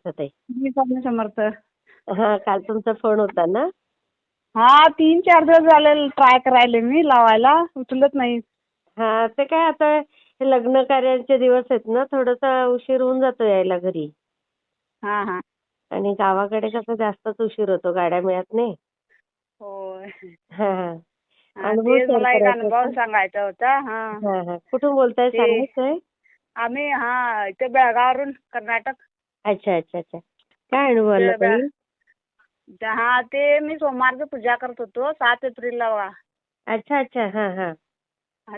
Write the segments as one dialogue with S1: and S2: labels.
S1: समर्थ ताई.
S2: मी स्वामी समर्थ.
S1: हा, काल तुमचा फोन होता ना?
S2: हा, 3-4 दिवस झाले ट्राय करायले मी लावायला, उचलत नाही.
S1: हा, ते काय आता हे लग्न कार्याचे दिवस आहेत ना, थोडासा उशीर होऊन जातो यायला घरी.
S2: हा हा.
S1: आणि गावाकडे कसं जास्तच उशीर होतो, गाड्या मिळत नाही.
S2: होय.
S1: हा हा.
S2: हा,
S1: अनुभव
S2: तेच
S1: शेअर
S2: मला एक
S1: करायचा
S2: अनुभव
S1: होता.
S2: सांगायचा होता. हा.
S1: हा हा. कुठून बोलताय,
S2: ते
S1: सांगायचंय?
S2: आम्ही इथे बेळगाववरून, कर्नाटक.
S1: अच्छा अच्छा अच्छा. काय अनुभव आला
S2: ते
S1: ताई?
S2: ते मी सोमवारची पूजा करत होतो 7 एप्रिलला बघा.
S1: अच्छा अच्छा. हा हा.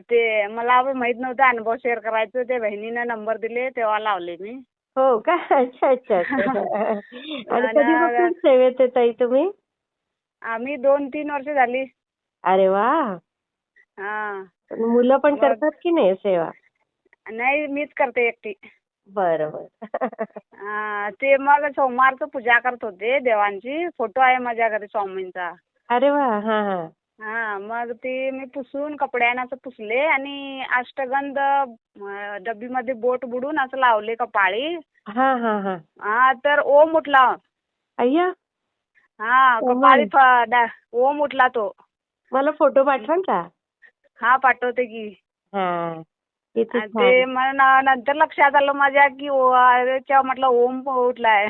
S2: ते मला माहित नव्हतं अनुभव शेअर करायचं. ते बहिणीनं नंबर दिले तेव्हा लावले मी.
S1: हो का? अच्छा अच्छा अच्छा. आणि
S2: आणि
S1: कधीपासून सेवेत आहे ताई तुम्ही?
S2: आम्ही 2-3 वर्ष झाली.
S1: अरे वा.
S2: हा.
S1: मुलं पण
S2: मग
S1: करतात की नाही सेवा?
S2: नाही, मीच करते एकटी.
S1: बरं बरं.
S2: ते मग सोमवारचं पूजा करत होते देवांची. फोटो आहे माझ्या घरी स्वामींचा.
S1: अरे वा. हा हा.
S2: मग ते मी पुसून कपड्यानं असं पुसले आणि अष्टगंध डब्बीमध्ये बोट बुडून असं लावले कपाळी.
S1: हा हा हा.
S2: तर ओम उठला.
S1: अय्या.
S2: कपाळी
S1: कमाल.
S2: ओम उठला तो.
S1: मला फोटो पाठवाल का?
S2: हा, पाठवते की.
S1: हा. किती
S2: ते
S1: छान.
S2: मला नंतर लक्षात आलं माझ्या की अरे म्हटलं ओम उठलाय.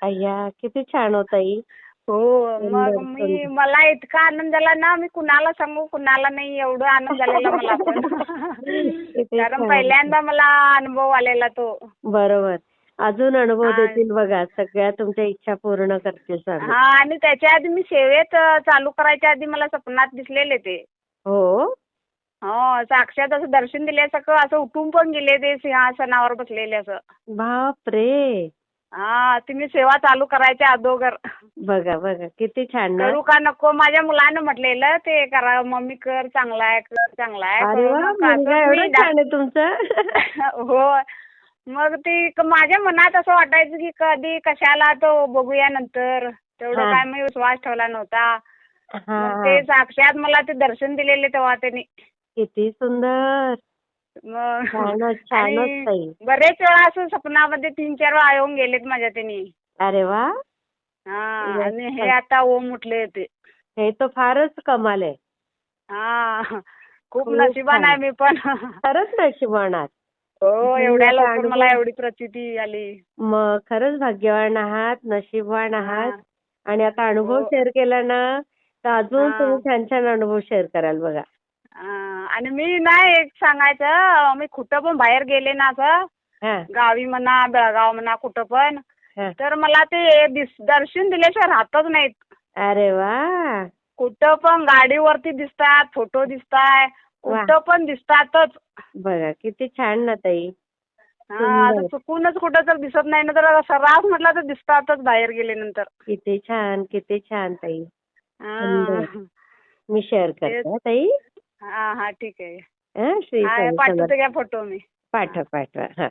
S1: अय्या, किती छान हो ताई.
S2: हो. मग
S1: सुंदर सुंदर.
S2: मला इतका आनंद झाला ना, मी कुणाला सांगू कुणाला नाही, एवढं आनंद झालेला मला पण.
S1: किती
S2: कारण
S1: छान.
S2: पहिल्यांदा मला अनुभव आलेला तो.
S1: बरोबर. अजून अनुभव
S2: हा.
S1: देतील बघा, सगळ्या तुमच्या इच्छा पूर्ण करतील स्वामी.
S2: आणि त्याच्या आधी मी सेवेत चालू करायच्या आधी मला स्वप्नात दिसलेले ते.
S1: हो.
S2: हो, साक्षात असं दर्शन दिल्यासारखं असं उठून पण गेले ते सिंहासनावर बसलेले असं.
S1: बापरे.
S2: तुम्ही सेवा चालू करायच्या अगोदर.
S1: बघा बघा, किती छान ना.
S2: करू का नको, माझ्या मुलानं म्हटलेलं ते करा, मम्मी कर, चांगला आहे, कर, चांगला आहे,
S1: अरे
S2: करू
S1: वा,
S2: नका
S1: मुलगा
S2: असं
S1: एवढं
S2: मी
S1: छान आहे तुमचं.
S2: हो. मग माझ्या मनात असं वाटायचं की कधी कशाला तो बघूया नंतर. तेवढं
S1: हा
S2: काय मी विश्वास ठेवला नव्हता.
S1: हा
S2: मग
S1: हा.
S2: ते साक्षात मला ते दर्शन दिलेले तेव्हा त्यांनी.
S1: किती सुंदर.
S2: मग
S1: छानच छानच
S2: आणि
S1: ताई.
S2: बरेच वेळा असं स्वप्नामध्ये 3-4 वेळा येऊन गेलेत माझ्या त्यांनी.
S1: अरे वा.
S2: आणि हे
S1: मस्त.
S2: आता ओम उठले ते.
S1: हे तर फारच कमाल आहे.
S2: खूप
S1: खूप
S2: नशिबान आहे
S1: छान.
S2: मी पण.
S1: खरंच नशिबवान आहात.
S2: हो,
S1: तुम्ही
S2: एवढ्या
S1: आता
S2: लवकर मला
S1: अनुभव.
S2: एवढी प्रचिती आली.
S1: मग खरंच भाग्यवान आहात, नशीबवान आहात.
S2: हा.
S1: आणि आता अनुभव
S2: हो.
S1: शेअर केला ना, तर अजून तुम्ही
S2: हा.
S1: छान छान अनुभव शेअर कराल बघा.
S2: आणि मी नाही एक सांगायचं, मी कुठं पण बाहेर गेले ना असं,
S1: हा
S2: गावी म्हणा, बेळगाव म्हणा, कुठं पण,
S1: हा.
S2: तर मला ते दर्शन दिल्याशिवाय राहतच नाहीत.
S1: अरे वा.
S2: कुठं पण गाडीवरती दिसतात, फोटो दिसताय,
S1: वा.
S2: कुठं पण दिसतातच.
S1: बघा किती छान ना ताई.
S2: आता
S1: सुंदर.
S2: चुकूनच कुठं तर दिसत नाही ना, तर सर्रास म्हटलं तर दिसतातच बाहेर गेल्यानंतर.
S1: किती छान, किती छान ताई. सुंदर.
S2: हा.
S1: मी शेअर
S2: तेच.
S1: करते ताई.
S2: हा, ठीक आहे.
S1: श्री स्वामी
S2: पाठवते
S1: समर्थ.
S2: घ्या फोटो मी.
S1: पाठवा पाठवा. हा.